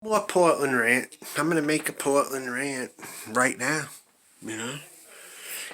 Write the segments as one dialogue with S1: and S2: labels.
S1: More Portland rant. I'm going to make a Portland rant right now. You know?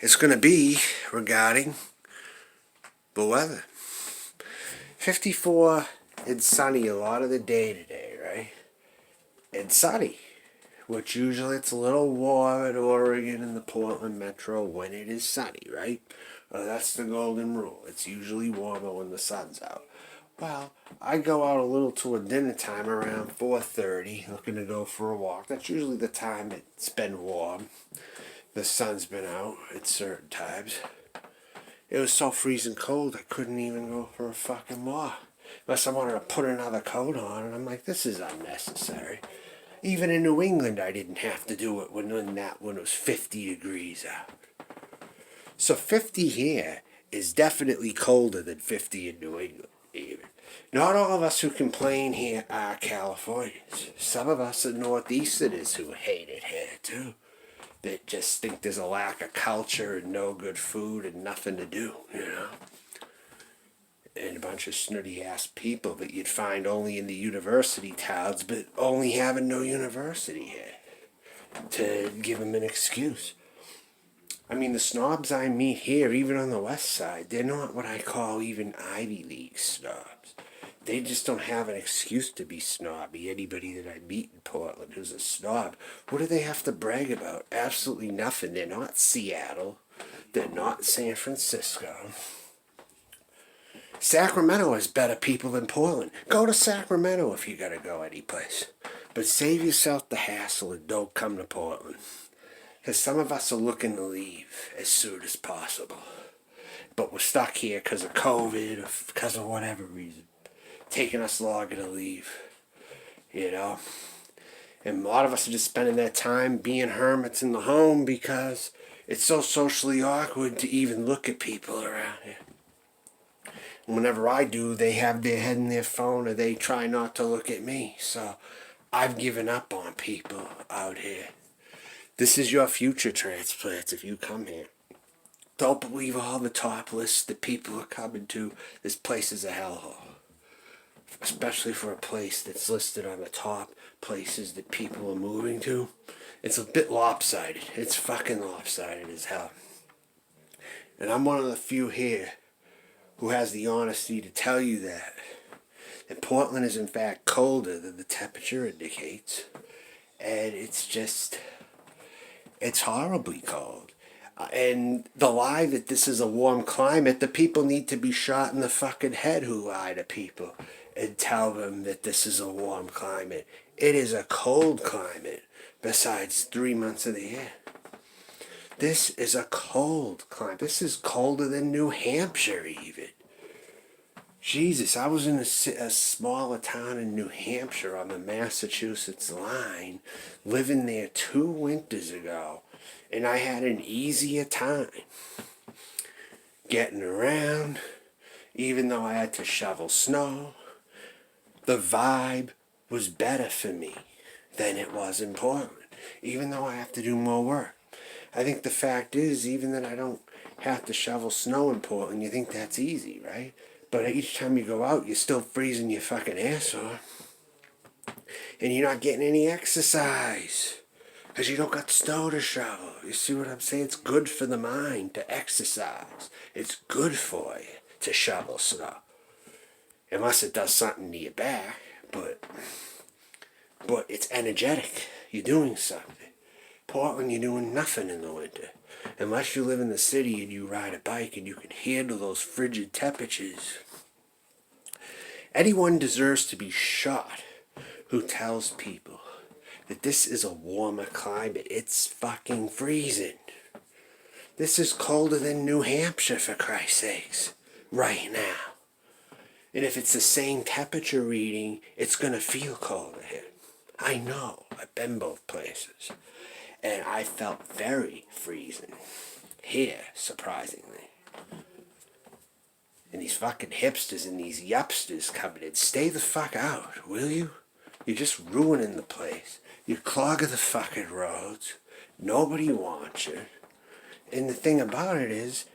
S1: It's going to be regarding the weather. 54 and sunny a lot of the day today, right? And sunny. Which usually it's a little warm in Oregon and the Portland metro when it is sunny, right? That's the golden rule. It's usually warmer when the sun's out. Well, I go out a little toward dinner time around 4:30, looking to go for a walk. That's usually the time it's been warm. The sun's been out at certain times. It was so freezing cold I couldn't even go for a fucking walk. Unless I wanted to put another coat on, and I'm like, this is unnecessary. Even in New England, I didn't have to do it when it was 50 degrees out. So 50 here is definitely colder than 50 in New England, even. Not all of us who complain here are Californians. Some of us are Northeasterners who hate it here, too. That just think there's a lack of culture and no good food and nothing to do, you know? And a bunch of snooty-ass people that you'd find only in the university towns, but only having no university here to give them an excuse. I mean, the snobs I meet here, even on the west side, they're not what I call even Ivy League snobs. They just don't have an excuse to be snobby. Anybody that I meet in Portland who's a snob, what do they have to brag about? Absolutely nothing. They're not Seattle. They're not San Francisco. Sacramento has better people than Portland. Go to Sacramento if you gotta go anyplace. But save yourself the hassle and don't come to Portland. Because some of us are looking to leave as soon as possible. But we're stuck here because of COVID or because of whatever reason. Taking us longer to leave. You know? And a lot of us are just spending their time being hermits in the home because it's so socially awkward to even look at people around here. Whenever I do, they have their head in their phone or they try not to look at me. So I've given up on people out here. This is your future, transplants, if you come here. Don't believe all the top lists that people are coming to. This place is a hellhole. Especially for a place that's listed on the top places that people are moving to. It's a bit lopsided. It's fucking lopsided as hell. And I'm one of the few here who has the honesty to tell you that Portland is in fact colder than the temperature indicates. And it's horribly cold. And the lie that this is a warm climate, the people need to be shot in the fucking head who lie to people and tell them that this is a warm climate. It is a cold climate besides 3 months of the year. This is a cold climate. This is colder than New Hampshire even. Jesus, I was in a smaller town in New Hampshire on the Massachusetts line, living there 2 winters ago, and I had an easier time getting around, even though I had to shovel snow. The vibe was better for me than it was in Portland, even though I have to do more work. I think the fact is, even that I don't have to shovel snow in Portland, you think that's easy, right? But each time you go out, you're still freezing your fucking ass off. And you're not getting any exercise. Because you don't got snow to shovel. You see what I'm saying? It's good for the mind to exercise. It's good for you to shovel snow. Unless it does something to your back. But it's energetic. You're doing something. Portland, you're doing nothing in the winter. Unless you live in the city and you ride a bike and you can handle those frigid temperatures. Anyone deserves to be shot who tells people that this is a warmer climate. It's fucking freezing. This is colder than New Hampshire, for Christ's sakes, right now. And if it's the same temperature reading, it's going to feel colder here. I know. I've been both places. And I felt very freezing here, surprisingly. And these fucking hipsters and these yupsters coming in, stay the fuck out, will you? You're just ruining the place. You're clogging the fucking roads. Nobody wants you. And the thing about it is,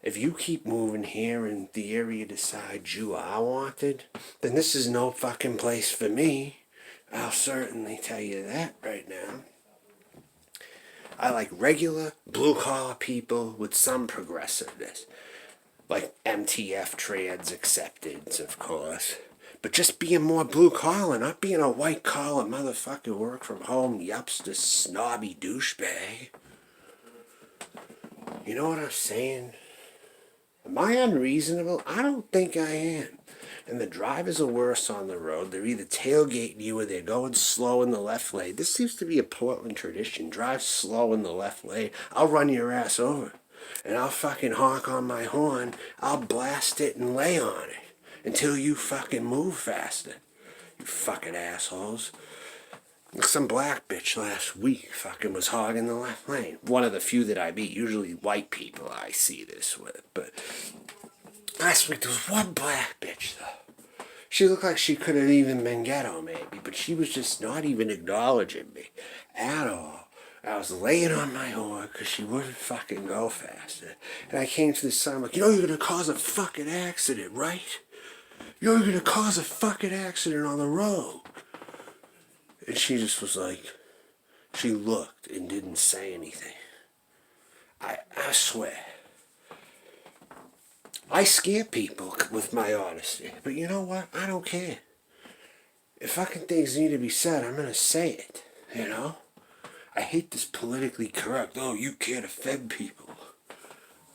S1: if you keep moving here and the area decides you are wanted, then this is no fucking place for me. I'll certainly tell you that right now. I like regular, blue-collar people with some progressiveness. Like MTF trans acceptance, of course. But just being more blue-collar, not being a white-collar motherfucker work from home yupster snobby douchebag. You know what I'm saying? Am I unreasonable? I don't think I am. And the drivers are worse on the road. They're either tailgating you or they're going slow in the left lane. This seems to be a Portland tradition. Drive slow in the left lane. I'll run your ass over. And I'll fucking honk on my horn. I'll blast it and lay on it. Until you fucking move faster. You fucking assholes. Some black bitch last week fucking was hogging the left lane. One of the few that I meet. Usually white people I see this with. But last week there was one black bitch though. She looked like she could have even been ghetto maybe. But she was just not even acknowledging me. At all. I was laying on my horn because she wouldn't fucking go faster. And I came to this sign like, you know you're going to cause a fucking accident, right? You're going to cause a fucking accident on the road. And she just was like, she looked and didn't say anything. I swear. I scare people with my honesty. But you know what? I don't care. If fucking things need to be said, I'm going to say it. You know? I hate this politically correct, oh, you can't offend people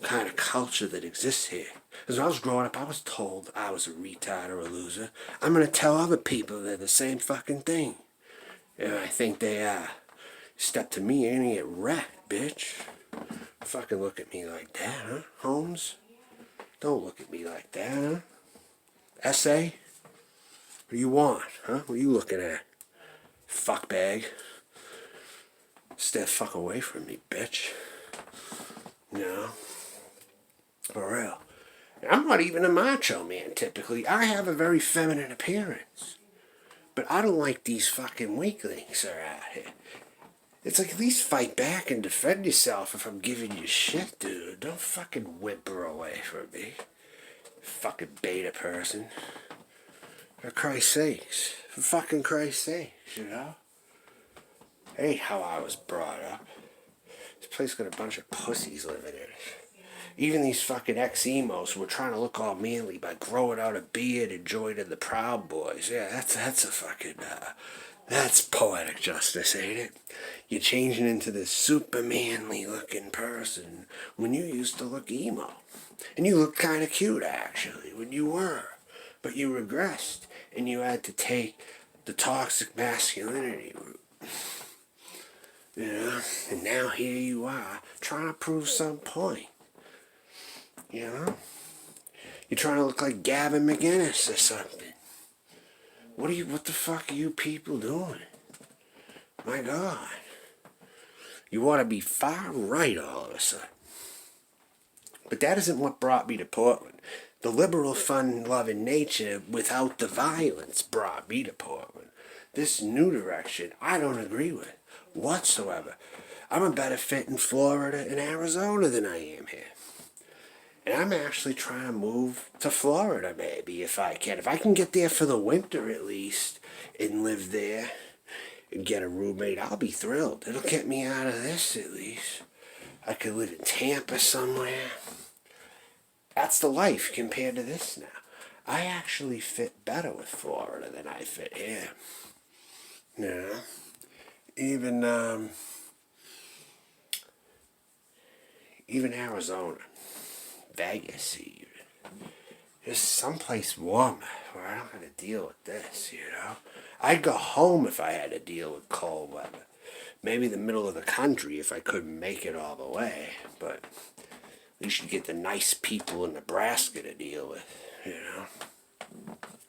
S1: kind of culture that exists here. Because when I was growing up, I was told I was a retard or a loser. I'm going to tell other people they're the same fucking thing. And I think they are. Step to me and you get wrecked, bitch. Fucking look at me like that, huh, Holmes? Don't look at me like that, huh? Essay? What do you want, huh? What are you looking at? Fuckbag. Stay the fuck away from me, bitch. You know? For real. I'm not even a macho man, typically. I have a very feminine appearance. But I don't like these fucking weaklings that are out here. It's like, at least fight back and defend yourself if I'm giving you shit, dude. Don't fucking whimper away from me. Fucking beta person. For Christ's sakes. For fucking Christ's sakes, you know? I hate how I was brought up. This place got a bunch of pussies living in it. Even these fucking ex-emos were trying to look all manly by growing out a beard and joining the Proud Boys. Yeah, that's a fucking, that's poetic justice, ain't it? You're changing into this super manly looking person when you used to look emo. And you looked kind of cute, actually, when you were. But you regressed, and you had to take the toxic masculinity route. You know? And now here you are, trying to prove some point. You know? You're trying to look like Gavin McInnes or something. What the fuck are you people doing? My God. You want to be far right all of a sudden. But that isn't what brought me to Portland. The liberal, fun-loving nature without the violence brought me to Portland. This new direction, I don't agree with whatsoever. I'm a better fit in Florida and Arizona than I am here. And I'm actually trying to move to Florida maybe if I can. If I can get there for the winter at least and live there and get a roommate, I'll be thrilled. It'll get me out of this at least. I could live in Tampa somewhere. That's the life compared to this now. I actually fit better with Florida than I fit here. You know? Even Arizona. Vegas even. Just someplace warmer where I don't have to deal with this, you know? I'd go home if I had to deal with cold weather. Maybe the middle of the country if I couldn't make it all the way. But at least you get the nice people in Nebraska to deal with, you know?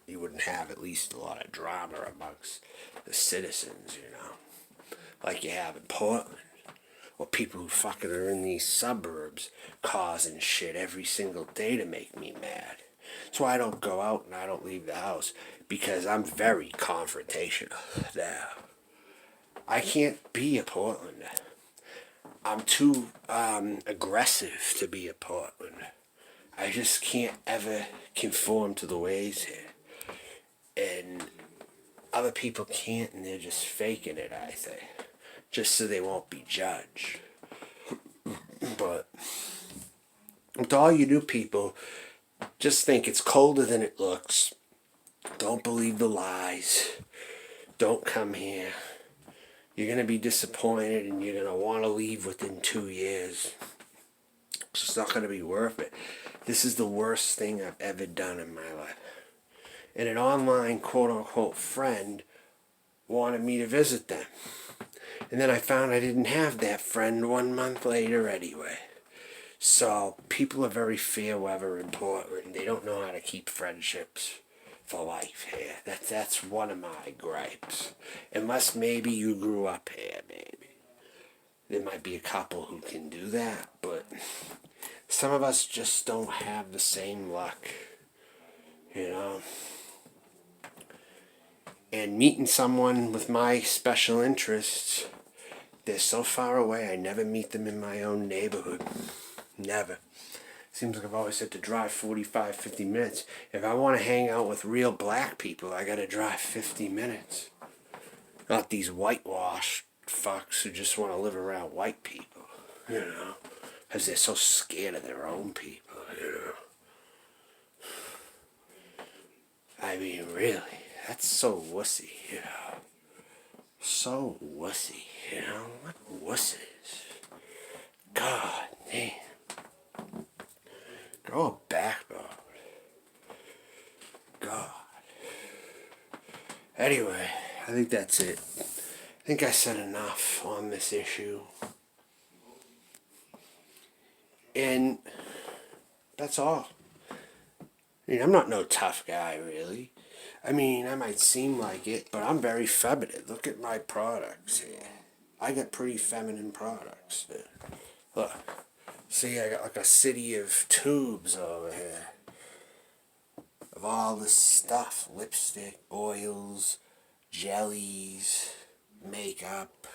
S1: You wouldn't have at least a lot of drama amongst the citizens, you know? Like you have in Portland. Or people who fucking are in these suburbs causing shit every single day to make me mad. That's why I don't go out and I don't leave the house. Because I'm very confrontational now. I can't be a Portlander. I'm too aggressive to be a Portlander. I just can't ever conform to the ways here. And other people can't, and they're just faking it, I think. Just so they won't be judged. But to all you new people, just think it's colder than it looks. Don't believe the lies. Don't come here. You're going to be disappointed and you're going to want to leave within 2 years. It's just not going to be worth it. This is the worst thing I've ever done in my life. And an online quote-unquote friend wanted me to visit them. And then I found I didn't have that friend 1 month later anyway. So people are very fair weather in Portland. They don't know how to keep friendships for life here. That's one of my gripes. Unless maybe you grew up here, maybe. There might be a couple who can do that, but some of us just don't have the same luck, you know. And meeting someone with my special interests, they're so far away, I never meet them in my own neighborhood. Never. Seems like I've always had to drive 45, 50 minutes. If I want to hang out with real black people, I gotta drive 50 minutes. Not these whitewashed fucks who just want to live around white people, you know. Because they're so scared of their own people, you know. I mean, really, that's so wussy, you know. So wussy, you know. What wusses? God damn. Grow a backbone. God. Anyway, I think that's it. I think I said enough on this issue. And that's all. I mean, I'm not no tough guy, really. I mean, I might seem like it, but I'm very feminine. Look at my products here. I got pretty feminine products. Look. See, I got like a city of tubes over here. Of all this stuff. Lipstick, oils, jellies, makeup.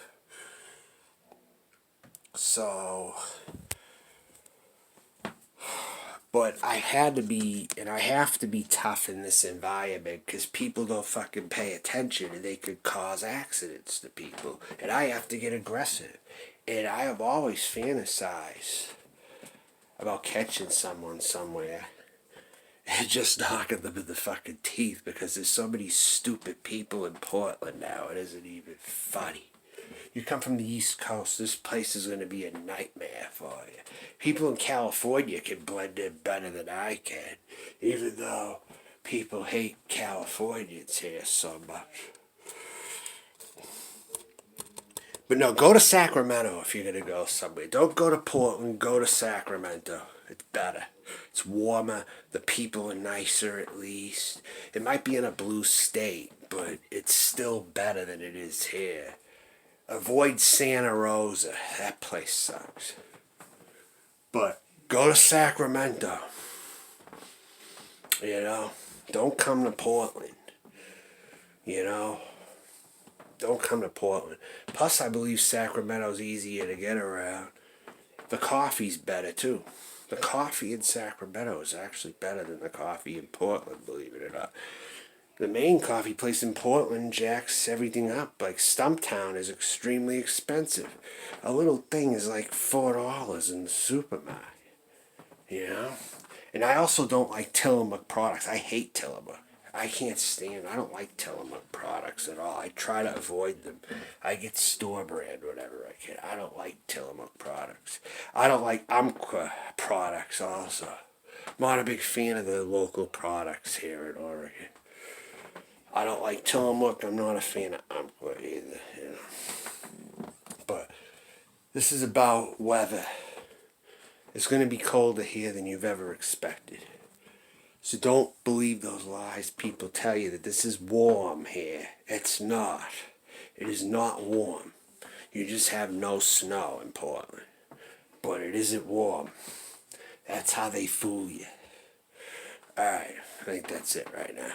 S1: So... But I had to be, and I have to be tough in this environment because people don't fucking pay attention and they could cause accidents to people. And I have to get aggressive. And I have always fantasized about catching someone somewhere and just knocking them in the fucking teeth because there's so many stupid people in Portland now, it isn't even funny. You come from the East Coast, this place is going to be a nightmare for you. People in California can blend in better than I can, even though people hate Californians here so much. But no, go to Sacramento if you're going to go somewhere. Don't go to Portland, go to Sacramento. It's better. It's warmer. The people are nicer at least. It might be in a blue state, but it's still better than it is here. Avoid Santa Rosa. That place sucks. But go to Sacramento. You know, don't come to Portland. You know, don't come to Portland. Plus, I believe Sacramento's easier to get around. The coffee's better, too. The coffee in Sacramento is actually better than the coffee in Portland, believe it or not. The main coffee place in Portland jacks everything up. Like Stumptown is extremely expensive. A little thing is like $4 in the supermarket. You know? And I also don't like Tillamook products. I hate Tillamook. I can't stand, I don't like Tillamook products at all. I try to avoid them. I get store brand whenever I can. I don't like Tillamook products. I don't like Umpqua products also. I'm not a big fan of the local products here in Oregon. I don't like Tillamook. I'm not a fan of Umpqua either, you know. But this is about weather. It's going to be colder here than you've ever expected. So don't believe those lies people tell you that this is warm here. It's not. It is not warm. You just have no snow in Portland. But it isn't warm. That's how they fool you. Alright, I think that's it right now.